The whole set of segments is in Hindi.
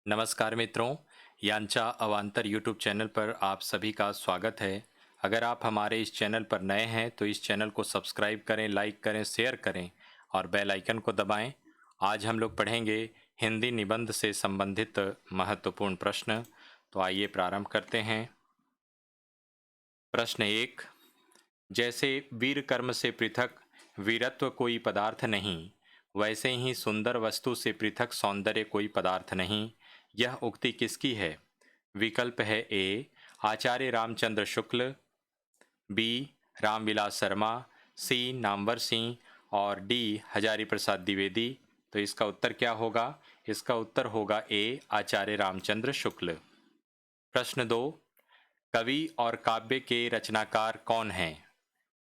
नमस्कार मित्रों, यांचा अवांतर यूट्यूब चैनल पर आप सभी का स्वागत है। अगर आप हमारे इस चैनल पर नए हैं तो इस चैनल को सब्सक्राइब करें, लाइक करें, शेयर करें और बेल आइकन को दबाएं। आज हम लोग पढ़ेंगे हिंदी निबंध से संबंधित महत्वपूर्ण प्रश्न। तो आइए प्रारंभ करते हैं। प्रश्न 1। जैसे वीर कर्म से पृथक वीरत्व कोई पदार्थ नहीं, वैसे ही सुंदर वस्तु से पृथक सौंदर्य कोई पदार्थ नहीं। यह उक्ति किसकी है? विकल्प है ए आचार्य रामचंद्र शुक्ल, बी रामविलास शर्मा, सी नामवर सिंह और डी हजारी प्रसाद द्विवेदी। तो इसका उत्तर क्या होगा? इसका उत्तर होगा ए आचार्य रामचंद्र शुक्ल। प्रश्न 2। कवि और काव्य के रचनाकार कौन हैं?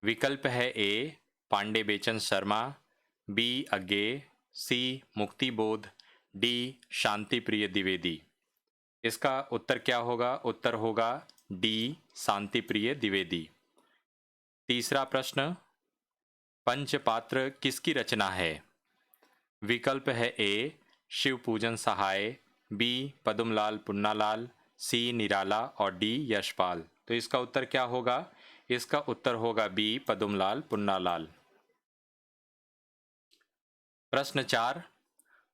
विकल्प है ए पांडे बेचन शर्मा, बी अज्ञेय, सी मुक्तिबोध, डी शांति प्रिय द्विवेदी। इसका उत्तर क्या होगा? उत्तर होगा डी शांति प्रिय द्विवेदी। तीसरा प्रश्न। पंचपात्र किसकी रचना है? विकल्प है ए शिव पूजन सहाय, बी पदुमलाल पुन्नालाल, सी निराला और डी यशपाल। तो इसका उत्तर क्या होगा? इसका उत्तर होगा बी पदुमलाल पुन्नालाल। प्रश्न 4।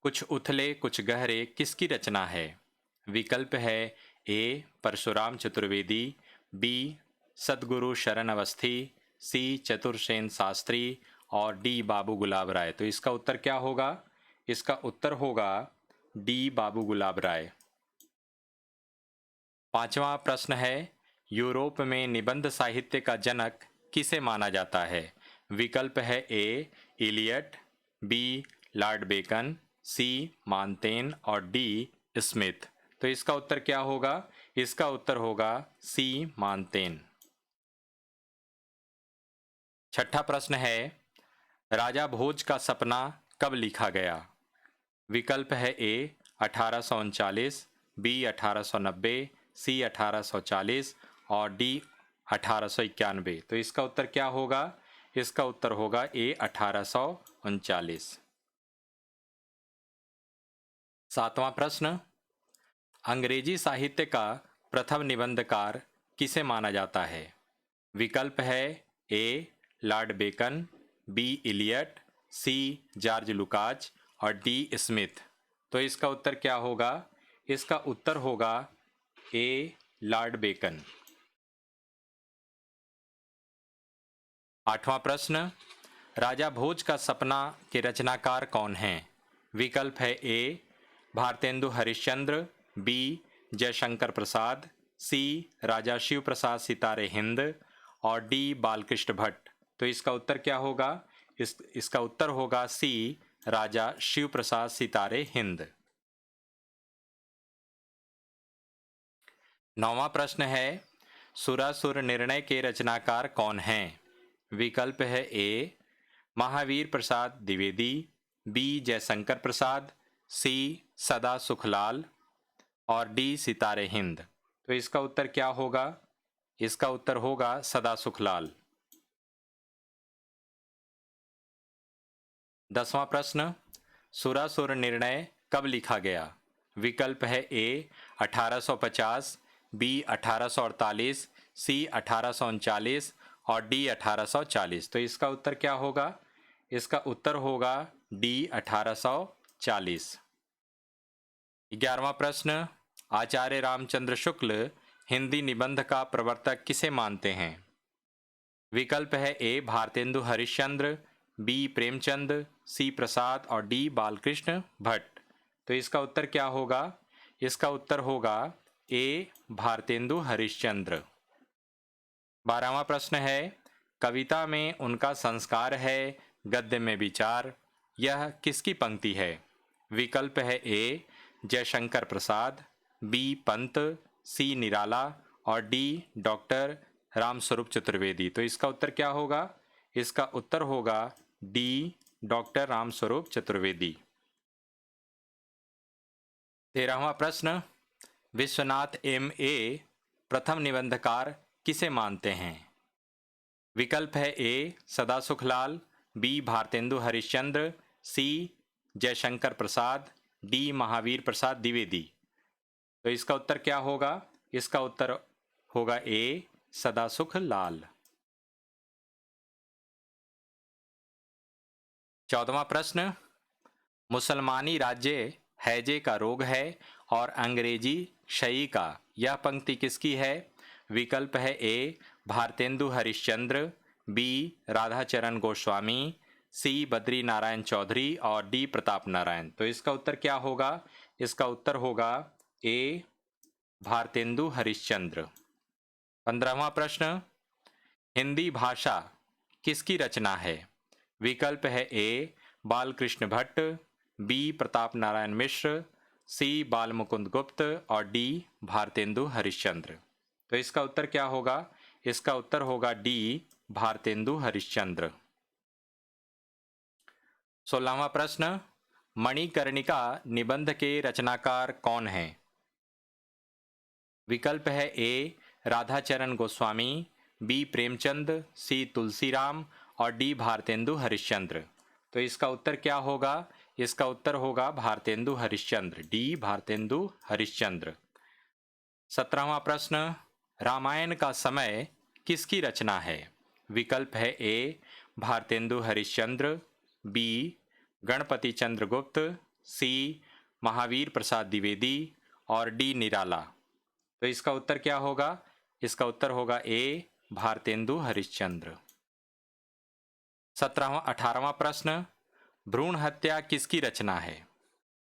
कुछ उथले कुछ गहरे किसकी रचना है? विकल्प है ए परशुराम चतुर्वेदी, बी सदगुरु शरण अवस्थी, सी चतुर्सेन शास्त्री और डी बाबू गुलाब राय। तो इसका उत्तर क्या होगा? इसका उत्तर होगा डी बाबू गुलाब राय। पांचवा प्रश्न है। यूरोप में निबंध साहित्य का जनक किसे माना जाता है? विकल्प है ए इलियट, बी लॉर्ड बेकन, सी मानतेन और डी स्मिथ। तो इसका उत्तर क्या होगा? इसका उत्तर होगा सी मानतेन। छठा प्रश्न है। राजा भोज का सपना कब लिखा गया? विकल्प है ए 1839, बी 1890, सी 1840 और डी 1891। तो इसका उत्तर क्या होगा? इसका उत्तर होगा ए 1839। सातवां प्रश्न। अंग्रेजी साहित्य का प्रथम निबंधकार किसे माना जाता है? विकल्प है ए Lord bacon, B Elliot, C George लुकाच और डी स्मिथ। तो इसका उत्तर क्या होगा? इसका उत्तर होगा ए लॉर्ड बेकन। आठवां प्रश्न। राजा भोज का सपना के रचनाकार कौन हैं? विकल्प है ए भारतेंदु हरिश्चंद्र, बी जयशंकर प्रसाद, सी राजा शिव प्रसाद सितारे हिंद और डी बालकृष्ण भट्ट। तो इसका उत्तर क्या होगा? इसका उत्तर होगा सी राजा शिव प्रसाद सितारे हिंद। नौवां प्रश्न है। सुरासुर निर्णय के रचनाकार कौन हैं? विकल्प है ए महावीर प्रसाद द्विवेदी, बी जयशंकर प्रसाद, सी सदा सुखलाल और डी सितारे हिंद। तो इसका उत्तर क्या होगा? इसका उत्तर होगा सदा सुखलाल। 10वां प्रश्न। सुरासुर निर्णय कब लिखा गया? विकल्प है ए 1850, बी 1848, सी 1839 और डी 1840। तो इसका उत्तर क्या होगा? इसका उत्तर होगा डी 1840। 11वां प्रश्न। आचार्य रामचंद्र शुक्ल हिंदी निबंध का प्रवर्तक किसे मानते हैं? विकल्प है ए भारतेंदु हरिश्चंद्र, बी प्रेमचंद, सी प्रसाद और डी बालकृष्ण भट्ट। तो इसका उत्तर क्या होगा? इसका उत्तर होगा ए भारतेंदु हरिश्चंद्र। 12वां प्रश्न है। कविता में उनका संस्कार है, गद्य में विचार, यह किसकी पंक्ति है? विकल्प है ए जयशंकर प्रसाद, बी पंत, सी निराला और डी डॉक्टर रामस्वरूप चतुर्वेदी। तो इसका उत्तर क्या होगा? इसका उत्तर होगा डी डॉक्टर रामस्वरूप चतुर्वेदी। 13वां प्रश्न। विश्वनाथ ए प्रथम निबंधकार किसे मानते हैं? विकल्प है ए सदा सुखलाल, बी भारतेंदु हरिश्चंद्र, सी जयशंकर प्रसाद, डी महावीर प्रसाद द्विवेदी। तो इसका उत्तर क्या होगा? इसका उत्तर होगा ए, सदासुख लाल। 14वां प्रश्न, मुसलमानी राज्य हैजे का रोग है और अंग्रेजी क्षयी का। यह पंक्ति किसकी है? विकल्प है ए भारतेंदु हरिश्चंद्र, बी राधाचरण गोस्वामी, सी बद्री नारायण चौधरी और डी प्रताप नारायण। तो इसका उत्तर क्या होगा? इसका उत्तर होगा ए भारतेंदु हरिश्चंद्र। 15वां प्रश्न, हिंदी भाषा किसकी रचना है? विकल्प है ए बालकृष्ण भट्ट, बी प्रताप नारायण मिश्र, सी बालमुकुंद गुप्त और डी भारतेंदु हरिश्चंद्र। तो इसका उत्तर क्या होगा? इसका उत्तर होगा डी भारतेंदु हरिश्चंद्र। 16वां प्रश्न, मणिकर्णिका निबंध के रचनाकार कौन हैं? विकल्प है ए राधाचरण गोस्वामी, बी प्रेमचंद, सी तुलसीराम और डी भारतेंदु हरिश्चंद्र। तो इसका उत्तर क्या होगा? इसका उत्तर होगा भारतेंदु हरिश्चंद्र, डी भारतेंदु हरिश्चंद्र। 17वां प्रश्न, रामायण का समय किसकी रचना है? विकल्प है ए भारतेंदु हरिश्चंद्र, बी गणपति चंद्रगुप्त, सी महावीर प्रसाद द्विवेदी और डी निराला। तो इसका उत्तर क्या होगा? इसका उत्तर होगा ए भारतेंदु हरिश्चंद्र। 18वां प्रश्न, भ्रूण हत्या किसकी रचना है?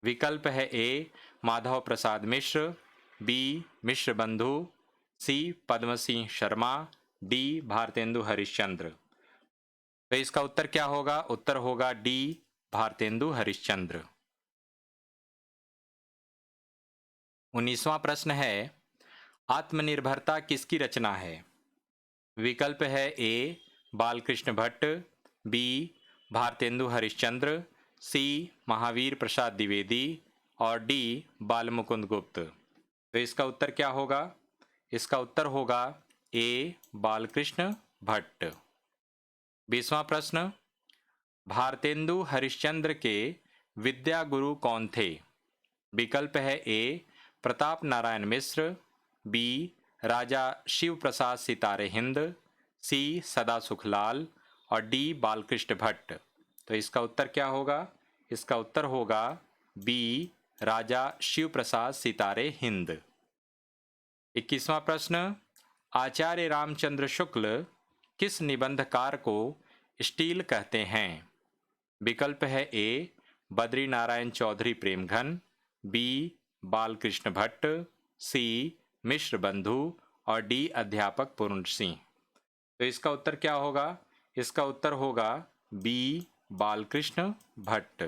विकल्प है ए माधव प्रसाद मिश्र, बी मिश्र बंधु, सी पद्म सिंह शर्मा, डी भारतेंदु हरिश्चंद्र। तो इसका उत्तर क्या होगा? उत्तर होगा डी भारतेंदु हरिश्चंद्र। 19वां प्रश्न है, आत्मनिर्भरता किसकी रचना है? विकल्प है ए बालकृष्ण भट्ट, बी भारतेंदु हरिश्चंद्र, सी महावीर प्रसाद द्विवेदी और डी बालमुकुंद गुप्त। तो इसका उत्तर क्या होगा? इसका उत्तर होगा ए बालकृष्ण भट्ट। 20वां प्रश्न, भारतेंदु हरिश्चंद्र के विद्या गुरु कौन थे? विकल्प है ए प्रताप नारायण मिश्र, बी राजा शिव प्रसाद सितारे हिंद, सी सदा सुखलाल और डी बालकृष्ण भट्ट। तो इसका उत्तर क्या होगा? इसका उत्तर होगा बी राजा शिव प्रसाद सितारे हिंद। 21वां प्रश्न, आचार्य रामचंद्र शुक्ल किस निबंधकार को स्टील कहते हैं? विकल्प है ए बद्री नारायण चौधरी प्रेमघन, बी बालकृष्ण भट्ट, सी मिश्र बंधु और डी अध्यापक पूर्ण सिंह। तो इसका उत्तर क्या होगा? इसका उत्तर होगा बी बालकृष्ण भट्ट।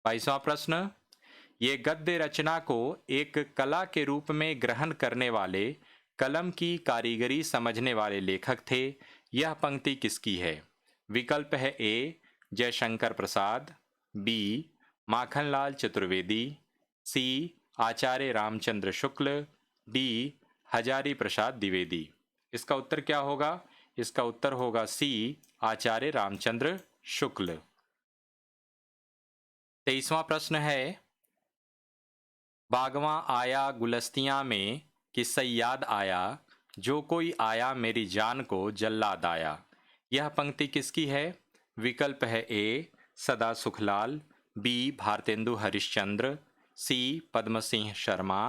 22वां प्रश्न, ये गद्य रचना को एक कला के रूप में ग्रहण करने वाले, कलम की कारीगरी समझने वाले लेखक थे। यह पंक्ति किसकी है? विकल्प है ए जयशंकर प्रसाद, बी माखनलाल चतुर्वेदी, सी आचार्य रामचंद्र शुक्ल, डी हजारी प्रसाद द्विवेदी। इसका उत्तर क्या होगा? इसका उत्तर होगा सी आचार्य रामचंद्र शुक्ल। 23वां प्रश्न है, बागवां आया गुलस्तियां में कि सैयाद आया, जो कोई आया मेरी जान को जल्लाद आया। यह पंक्ति किसकी है? विकल्प है ए सदा सुखलाल, बी भारतेंदु हरिश्चंद्र, सी पद्म सिंह शर्मा,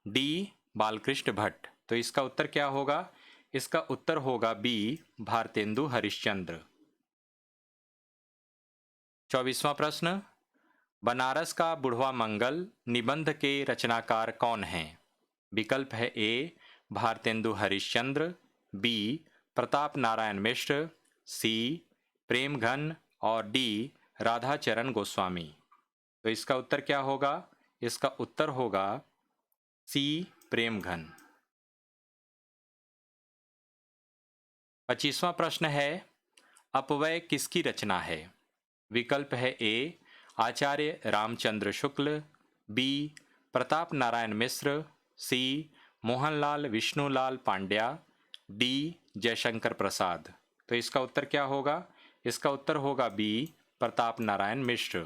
डी बालकृष्ण भट्ट। तो इसका उत्तर क्या होगा? इसका उत्तर होगा बी भारतेंदु हरिश्चंद्र। 24वां प्रश्न, बनारस का बुढ़वा मंगल निबंध के रचनाकार कौन हैं? विकल्प है ए भारतेंदु हरिश्चंद्र, बी प्रताप नारायण मिश्र, सी प्रेमघन और डी राधाचरण गोस्वामी। तो इसका उत्तर क्या होगा? इसका उत्तर होगा सी प्रेमघन। 25वां प्रश्न है, अपव्यय किसकी रचना है? विकल्प है ए आचार्य रामचंद्र शुक्ल, बी प्रताप नारायण मिश्र, सी मोहनलाल विष्णुलाल पांड्या, डी जयशंकर प्रसाद। तो इसका उत्तर क्या होगा? इसका उत्तर होगा बी प्रताप नारायण मिश्र।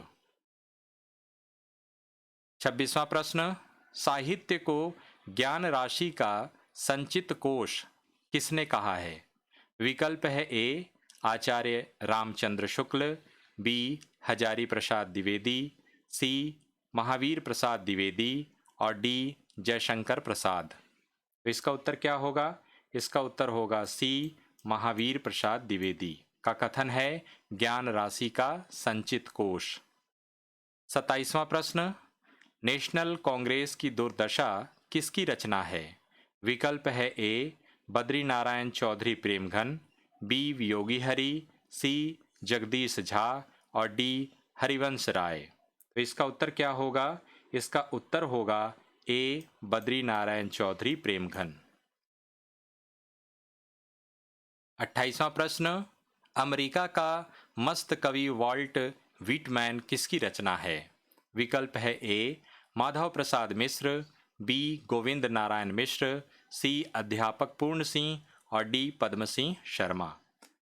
26वां प्रश्न, साहित्य को ज्ञान राशि का संचित कोश किसने कहा है? विकल्प है ए आचार्य रामचंद्र शुक्ल, बी हजारी प्रसाद द्विवेदी, सी महावीर प्रसाद द्विवेदी और डी जयशंकर प्रसाद। तो इसका उत्तर क्या होगा? इसका उत्तर होगा सी महावीर प्रसाद द्विवेदी का कथन है ज्ञान राशि का संचित कोश। 27वां प्रश्न, नेशनल कांग्रेस की दुर्दशा किसकी रचना है? विकल्प है ए बद्री नारायण चौधरी प्रेमघन, बी योगी हरि, सी जगदीश झा और डी हरिवंश राय। तो इसका उत्तर क्या होगा? इसका उत्तर होगा ए बद्री नारायण चौधरी प्रेमघन। 28वां प्रश्न, अमेरिका का मस्त कवि वॉल्ट व्हिटमैन किसकी रचना है? विकल्प है ए माधव प्रसाद मिश्र, बी गोविंद नारायण मिश्र, सी अध्यापक पूर्ण सिंह और डी पद्म सिंह शर्मा।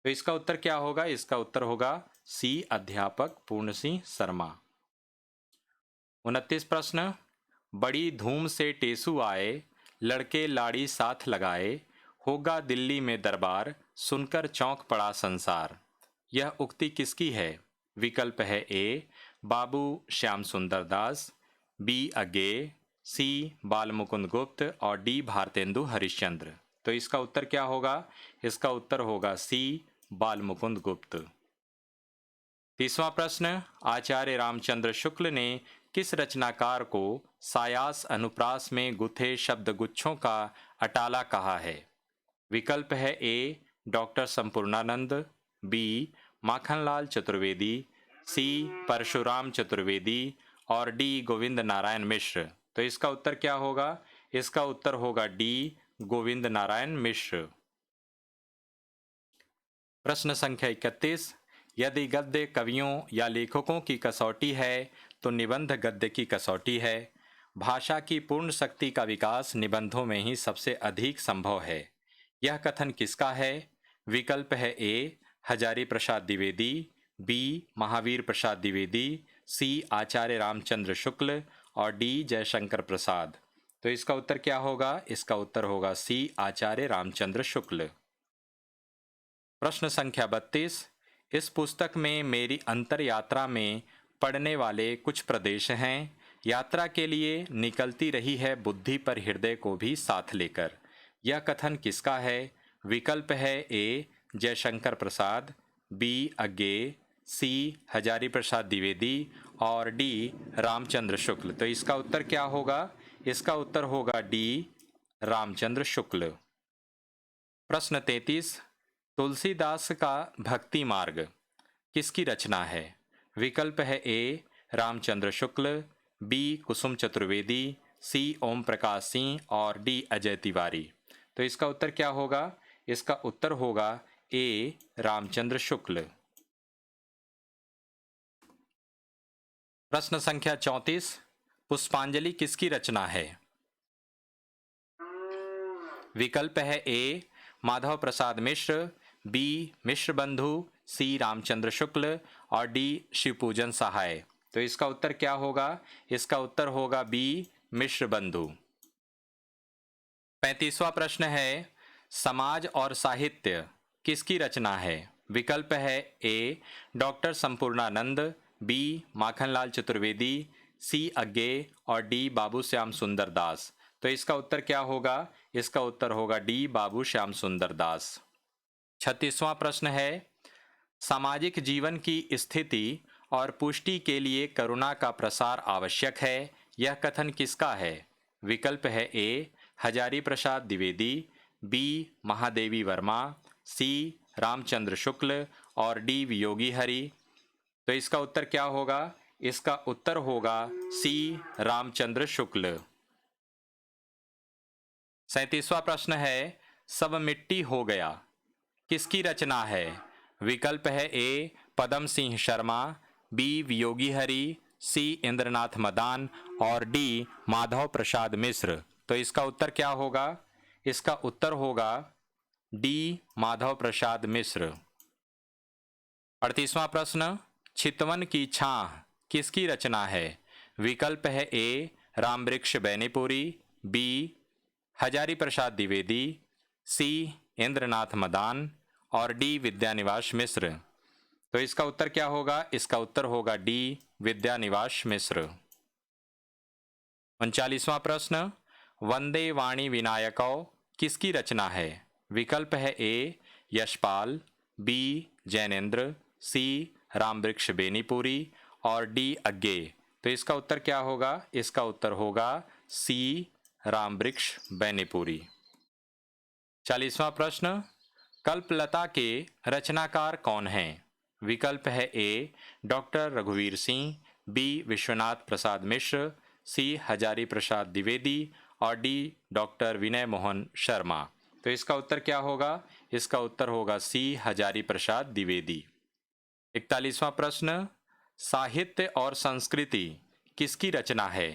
तो इसका उत्तर क्या होगा? इसका उत्तर होगा सी अध्यापक पूर्ण सिंह शर्मा। 29 प्रश्न, बड़ी धूम से टेसू आए, लड़के लाड़ी साथ लगाए, होगा दिल्ली में दरबार, सुनकर चौंक पड़ा संसार। यह उक्ति किसकी है? विकल्प है ए बाबू श्याम सुंदर दास, बी अज्ञे, सी बाल मुकुंद गुप्त और डी भारतेंदु हरिश्चंद्र। तो इसका उत्तर क्या होगा? इसका उत्तर होगा सी बाल मुकुंद गुप्त। 30वां प्रश्न, आचार्य रामचंद्र शुक्ल ने किस रचनाकार को सायास अनुप्रास में गुथे शब्द गुच्छों का अटाला कहा है? विकल्प है ए डॉक्टर संपूर्णानंद, बी माखनलाल चतुर्वेदी, सी परशुराम चतुर्वेदी और डी गोविंद नारायण मिश्र। तो इसका उत्तर क्या होगा? इसका उत्तर होगा डी गोविंद नारायण मिश्र। प्रश्न संख्या 31, यदि गद्य कवियों या लेखकों की कसौटी है तो निबंध गद्य की कसौटी है। भाषा की पूर्ण शक्ति का विकास निबंधों में ही सबसे अधिक संभव है। यह कथन किसका है? विकल्प है ए हजारी प्रसाद द्विवेदी, बी महावीर प्रसाद द्विवेदी, सी आचार्य रामचंद्र शुक्ल और डी जयशंकर प्रसाद। तो इसका उत्तर क्या होगा? इसका उत्तर होगा सी आचार्य रामचंद्र शुक्ल। प्रश्न संख्या 32, इस पुस्तक में मेरी अंतर यात्रा में पड़ने वाले कुछ प्रदेश हैं। यात्रा के लिए निकलती रही है बुद्धि पर हृदय को भी साथ लेकर। यह कथन किसका है? विकल्प है ए जयशंकर प्रसाद, बी अज्ञे, सी हजारी प्रसाद द्विवेदी और डी रामचंद्र शुक्ल। तो इसका उत्तर क्या होगा? इसका उत्तर होगा डी रामचंद्र शुक्ल। प्रश्न 33, तुलसीदास का भक्ति मार्ग किसकी रचना है? विकल्प है ए रामचंद्र शुक्ल, बी कुसुम चतुर्वेदी, सी ओम प्रकाश सिंह और डी अजय तिवारी। तो इसका उत्तर क्या होगा? इसका उत्तर होगा ए रामचंद्र शुक्ल। प्रश्न संख्या 34, पुष्पांजलि किसकी रचना है? विकल्प है ए माधव प्रसाद मिश्र, बी मिश्र बंधु, सी रामचंद्र शुक्ल और डी शिवपूजन सहाय। तो इसका उत्तर क्या होगा? इसका उत्तर होगा बी मिश्र बंधु। 35वां प्रश्न है, समाज और साहित्य किसकी रचना है? विकल्प है ए डॉक्टर संपूर्णानंद, बी माखनलाल चतुर्वेदी, सी अज्ञे और डी बाबू श्याम सुंदर दास। तो इसका उत्तर क्या होगा? इसका उत्तर होगा डी बाबू श्याम सुंदर दास। 36वां प्रश्न है, सामाजिक जीवन की स्थिति और पुष्टि के लिए करुणा का प्रसार आवश्यक है। यह कथन किसका है? विकल्प है ए हजारी प्रसाद द्विवेदी, बी महादेवी वर्मा, सी रामचंद्र शुक्ल और डी योगी हरि। तो इसका उत्तर क्या होगा? इसका उत्तर होगा सी रामचंद्र शुक्ल। 37वां प्रश्न है, सब मिट्टी हो गया किसकी रचना है? विकल्प है ए पदम सिंह शर्मा, बी योगी हरि, सी इंद्रनाथ मदान और डी माधव प्रसाद मिश्र। तो इसका उत्तर क्या होगा? इसका उत्तर होगा डी माधव प्रसाद मिश्र। 38वां प्रश्न, चितवन की छाह किसकी रचना है? विकल्प है ए रामवृक्ष बैनीपुरी, बी हजारी प्रसाद द्विवेदी, सी इंद्रनाथ मदान और डी विद्यानिवास मिश्र। तो इसका उत्तर क्या होगा? इसका उत्तर होगा डी विद्यानिवास मिश्र। 39वां प्रश्न, वंदे वाणी विनायकौ किसकी रचना है? विकल्प है ए यशपाल, बी जैनेन्द्र, सी रामवृक्ष बेनीपुरी और डी अज्ञेय। तो इसका उत्तर क्या होगा? इसका उत्तर होगा सी रामवृक्ष बेनीपुरी। 40वां प्रश्न, कल्पलता के रचनाकार कौन हैं? विकल्प है ए डॉक्टर रघुवीर सिंह, बी विश्वनाथ प्रसाद मिश्र, सी हजारी प्रसाद द्विवेदी और डी डॉक्टर विनय मोहन शर्मा। तो इसका उत्तर क्या होगा? इसका उत्तर होगा सी हजारी प्रसाद द्विवेदी। 41वां प्रश्न, साहित्य और संस्कृति किसकी रचना है?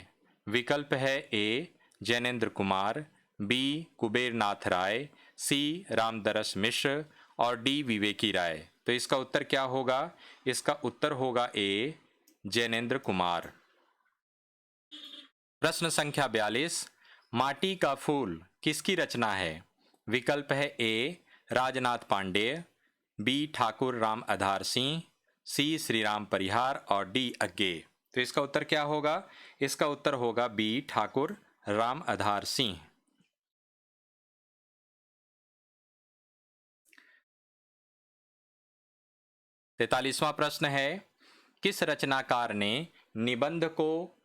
विकल्प है ए जैनेन्द्र कुमार, बी कुबेरनाथ राय, सी रामदरस मिश्र और डी विवेकी राय। तो इसका उत्तर क्या होगा? इसका उत्तर होगा ए जैनेन्द्र कुमार। प्रश्न संख्या 42, माटी का फूल किसकी रचना है? विकल्प है ए राजनाथ पांडेय, बी ठाकुर राम आधार सिंह, सी श्रीराम परिहार और डी अज्ञेय। तो इसका उत्तर क्या होगा? इसका उत्तर होगा बी ठाकुर राम आधार सिंह। 43वां प्रश्न है, किस रचनाकार ने निबंध को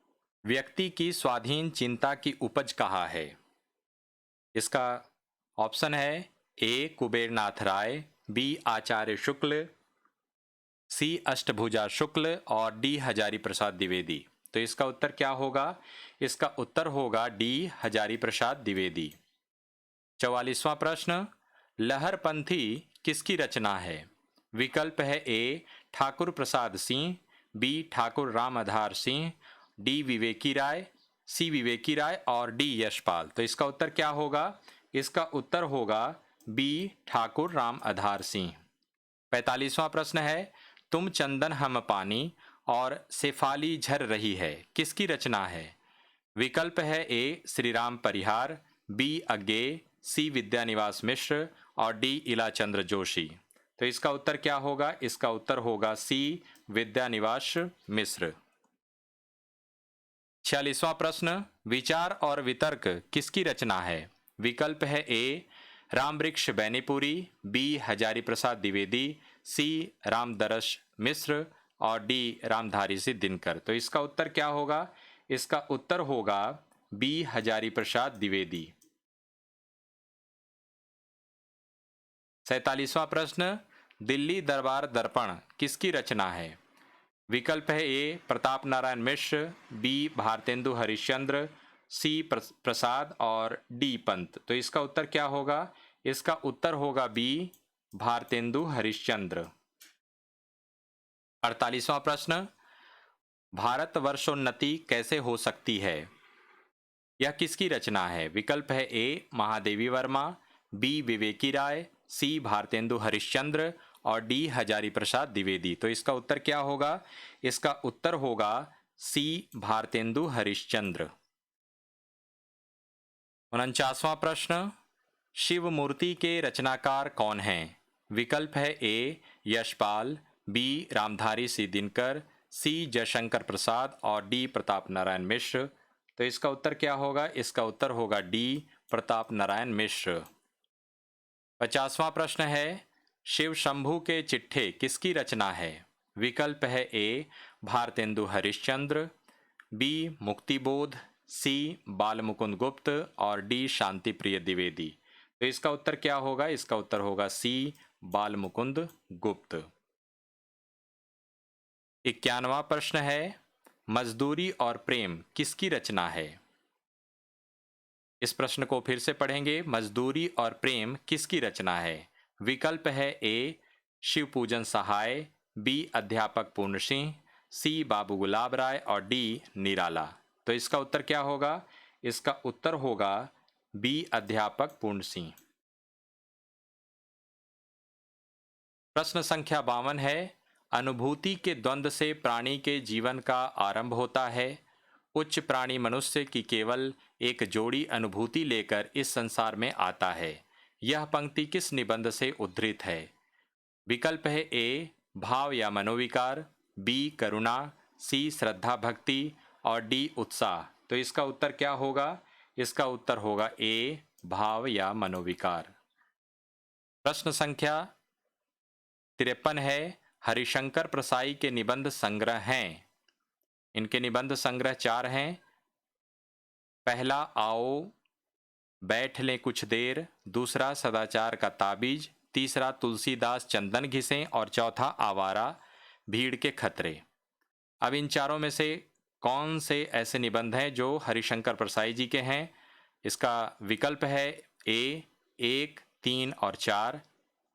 व्यक्ति की स्वाधीन चिंता की उपज कहा है? इसका ऑप्शन है ए कुबेरनाथ राय, बी आचार्य शुक्ल, सी अष्टभुजा शुक्ल और डी हजारी प्रसाद द्विवेदी। तो इसका उत्तर क्या होगा? इसका उत्तर होगा डी हजारी प्रसाद द्विवेदी। 44वां प्रश्न, लहरपंथी किसकी रचना है? विकल्प है ए ठाकुर प्रसाद सिंह, बी ठाकुर राम आधार सिंह, डी विवेकी राय, सी विवेकी राय और डी यशपाल। तो इसका उत्तर क्या होगा? इसका उत्तर होगा बी ठाकुर राम आधार सिंह। 45वां प्रश्न है, तुम चंदन हम पानी और शेफाली झर रही है किसकी रचना है? विकल्प है ए श्रीराम परिहार, बी अज्ञेय, सी विद्यानिवास मिश्र और डी इलाचंद्र जोशी। तो इसका उत्तर क्या होगा? इसका उत्तर होगा सी विद्यानिवास मिश्र। 46वां प्रश्न, विचार और वितर्क किसकी रचना है? विकल्प है ए रामवृक्ष बैनीपुरी, बी हजारी प्रसाद द्विवेदी, सी रामदरस मिश्र और डी रामधारी सिंह दिनकर। तो इसका उत्तर क्या होगा? इसका उत्तर होगा बी हजारी प्रसाद द्विवेदी। 47वां प्रश्न, दिल्ली दरबार दर्पण किसकी रचना है? विकल्प है ए प्रताप नारायण मिश्र, बी भारतेंदु हरिश्चंद्र, सी प्रसाद और डी पंत। तो इसका उत्तर क्या होगा? इसका उत्तर होगा बी भारतेंदु हरिश्चंद्र। 48वां प्रश्न, भारत वर्षोन्नति कैसे हो सकती है? यह किसकी रचना है? विकल्प है ए महादेवी वर्मा, बी विवेकी राय, सी भारतेंदु हरिश्चंद्र और डी हजारी प्रसाद द्विवेदी। तो इसका उत्तर क्या होगा? इसका उत्तर होगा सी भारतेंदु हरिश्चंद्र। 49वां प्रश्न, शिव मूर्ति के रचनाकार कौन हैं? विकल्प है ए यशपाल, बी रामधारी सिंह दिनकर, सी जयशंकर प्रसाद और डी प्रताप नारायण मिश्र। तो इसका उत्तर क्या होगा? इसका उत्तर होगा डी प्रताप नारायण मिश्र। 50वां प्रश्न है, शिव शंभू के चिट्ठे किसकी रचना है? विकल्प है ए भारतेंदु हरिश्चंद्र, बी मुक्तिबोध, सी बालमुकुंद गुप्त और डी शांति प्रिय द्विवेदी। तो इसका उत्तर क्या होगा? इसका उत्तर होगा सी बालमुकुंद गुप्त। 51वां प्रश्न है, मजदूरी और प्रेम किसकी रचना है? इस प्रश्न को फिर से पढ़ेंगे, मजदूरी और प्रेम किसकी रचना है? विकल्प है ए शिवपूजन सहाय, बी अध्यापक पूर्ण सिंह, सी बाबू गुलाब राय और डी निराला। तो इसका उत्तर क्या होगा? इसका उत्तर होगा बी अध्यापक पूर्ण सिंह। प्रश्न संख्या 52 है, अनुभूति के द्वंद्व से प्राणी के जीवन का आरंभ होता है। उच्च प्राणी मनुष्य की केवल एक जोड़ी अनुभूति लेकर इस संसार में आता है। यह पंक्ति किस निबंध से उद्धृत है? विकल्प है ए भाव या मनोविकार, बी करुणा, सी श्रद्धा भक्ति और डी उत्साह। तो इसका उत्तर क्या होगा? इसका उत्तर होगा ए भाव या मनोविकार। प्रश्न संख्या 53 है, हरिशंकर प्रसाई के निबंध संग्रह हैं। इनके निबंध संग्रह 4 हैं। पहला आओ बैठ लें कुछ देर, दूसरा सदाचार का ताबीज, तीसरा तुलसीदास चंदन घिसें और चौथा आवारा भीड़ के खतरे। अब इन चारों में से कौन से ऐसे निबंध हैं जो हरिशंकर प्रसाई जी के हैं? इसका विकल्प है ए 1, 3 और 4,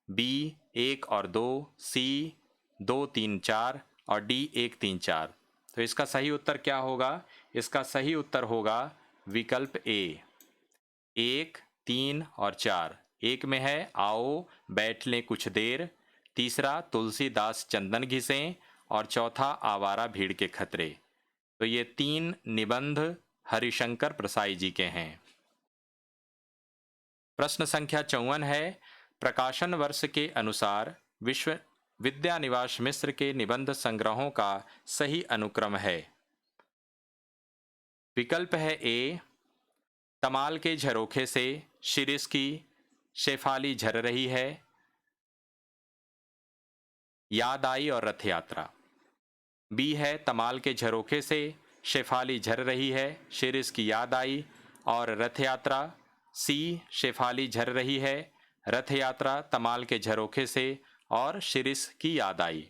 बी 1 और 2, सी 2, 3, 4 और डी 1, 3, 4। तो इसका सही उत्तर क्या होगा? इसका सही उत्तर होगा विकल्प ए 1, 3 और 4। एक में है आओ बैठ लें कुछ देर, तीसरा तुलसीदास चंदन घिसें और चौथा आवारा भीड़ के खतरे। तो ये 3 निबंध हरिशंकर प्रसाई जी के हैं। प्रश्न संख्या 54 है, प्रकाशन वर्ष के अनुसार विश्व विद्यानिवास मिश्र के निबंध संग्रहों का सही अनुक्रम है। विकल्प है ए तमाल के झरोखे से शिरीष की शेफाली झर रही है, याद आई और रथ यात्रा। बी है तमाल के झरोखे से शेफाली झर रही है, शिरीष की याद आई और रथ यात्रा। सी शेफाली झर रही है, रथ यात्रा तमाल के झरोखे से और शिरीष की याद आई।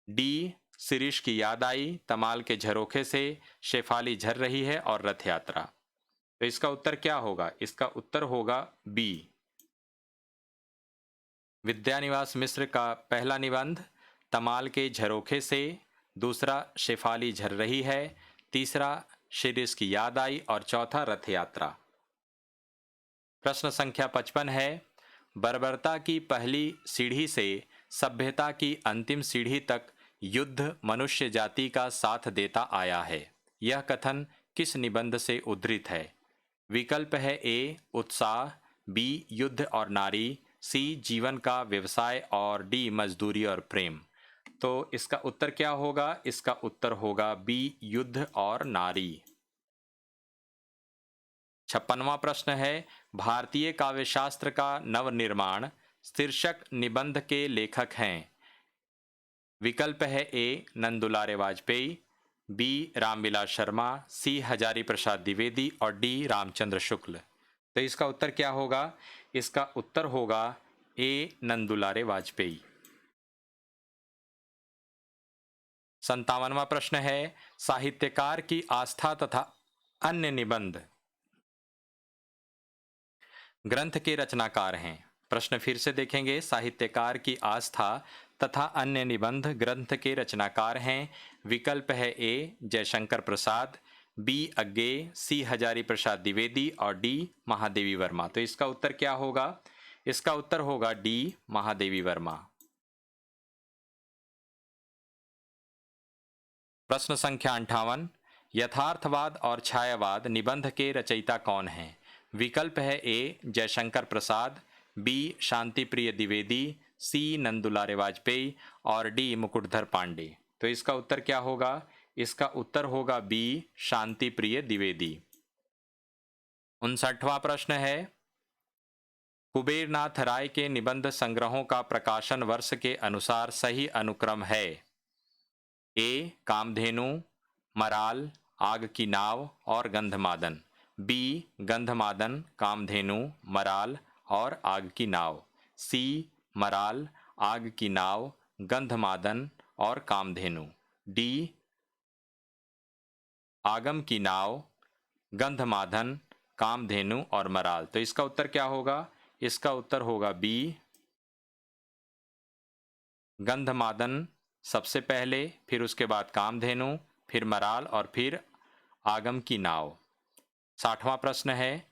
डी शिरीष की याद आई, तमाल के झरोखे से शेफाली झर रही है और रथ यात्रा। तो इसका उत्तर क्या होगा? इसका उत्तर होगा बी। विद्यानिवास मिश्र का पहला निबंध तमाल के झरोखे से, दूसरा शेफाली झर रही है, तीसरा शिरीष की याद आई और चौथा रथ यात्रा। प्रश्न संख्या 55 है, बर्बरता की पहली सीढ़ी से सभ्यता की अंतिम सीढ़ी तक युद्ध मनुष्य जाति का साथ देता आया है। यह कथन किस निबंध से उद्धृत है? विकल्प है ए उत्साह, बी युद्ध और नारी, सी जीवन का व्यवसाय और डी मजदूरी और प्रेम। तो इसका उत्तर क्या होगा? इसका उत्तर होगा बी युद्ध और नारी। 56वां प्रश्न है, भारतीय काव्यशास्त्र का नवनिर्माण शीर्षक निबंध के लेखक हैं। विकल्प है ए नंदुलारे वाजपेयी, बी रामविलास शर्मा, सी हजारी प्रसाद द्विवेदी और डी रामचंद्र शुक्ल। तो इसका उत्तर क्या होगा? इसका उत्तर होगा ए नंदुलारे वाजपेयी। 57वां प्रश्न है, साहित्यकार की आस्था तथा अन्य निबंध ग्रंथ के रचनाकार हैं। प्रश्न फिर से देखेंगे, साहित्यकार की आस्था तथा अन्य निबंध ग्रंथ के रचनाकार हैं। विकल्प है ए जयशंकर प्रसाद, बी अज्ञे, सी हजारी प्रसाद द्विवेदी और डी महादेवी वर्मा। तो इसका उत्तर क्या होगा? इसका उत्तर होगा डी महादेवी वर्मा। प्रश्न संख्या 58, यथार्थवाद और छायावाद निबंध के रचयिता कौन हैं? विकल्प है ए जयशंकर प्रसाद, बी शांति प्रिय द्विवेदी, सी नंदुलारे वाजपेयी और डी मुकुटधर पांडे। तो इसका उत्तर क्या होगा? इसका उत्तर होगा बी शांति प्रिय द्विवेदी। 59वां प्रश्न है, कुबेरनाथ राय के निबंध संग्रहों का प्रकाशन वर्ष के अनुसार सही अनुक्रम है। ए कामधेनु, मराल, आग की नाव और गंधमादन, बी गंधमादन, कामधेनु, मराल और आग की नाव, सी मराल, आग की नाव, गंधमादन और कामधेनु, डी आगम की नाव, गंधमादन, कामधेनु और मराल। तो इसका उत्तर क्या होगा? इसका उत्तर होगा बी गंधमादन सबसे पहले, फिर उसके बाद कामधेनु, फिर मराल और फिर आगम की नाव। 60वां प्रश्न है,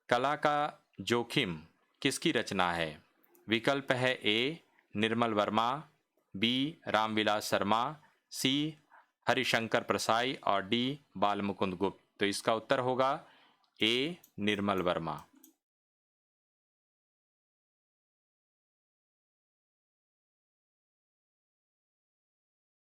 कला का जोखिम किसकी रचना है? विकल्प है ए निर्मल वर्मा, बी रामविलास शर्मा, सी हरिशंकर प्रसाई और डी बालमुकुंद गुप्त। तो इसका उत्तर होगा ए निर्मल वर्मा।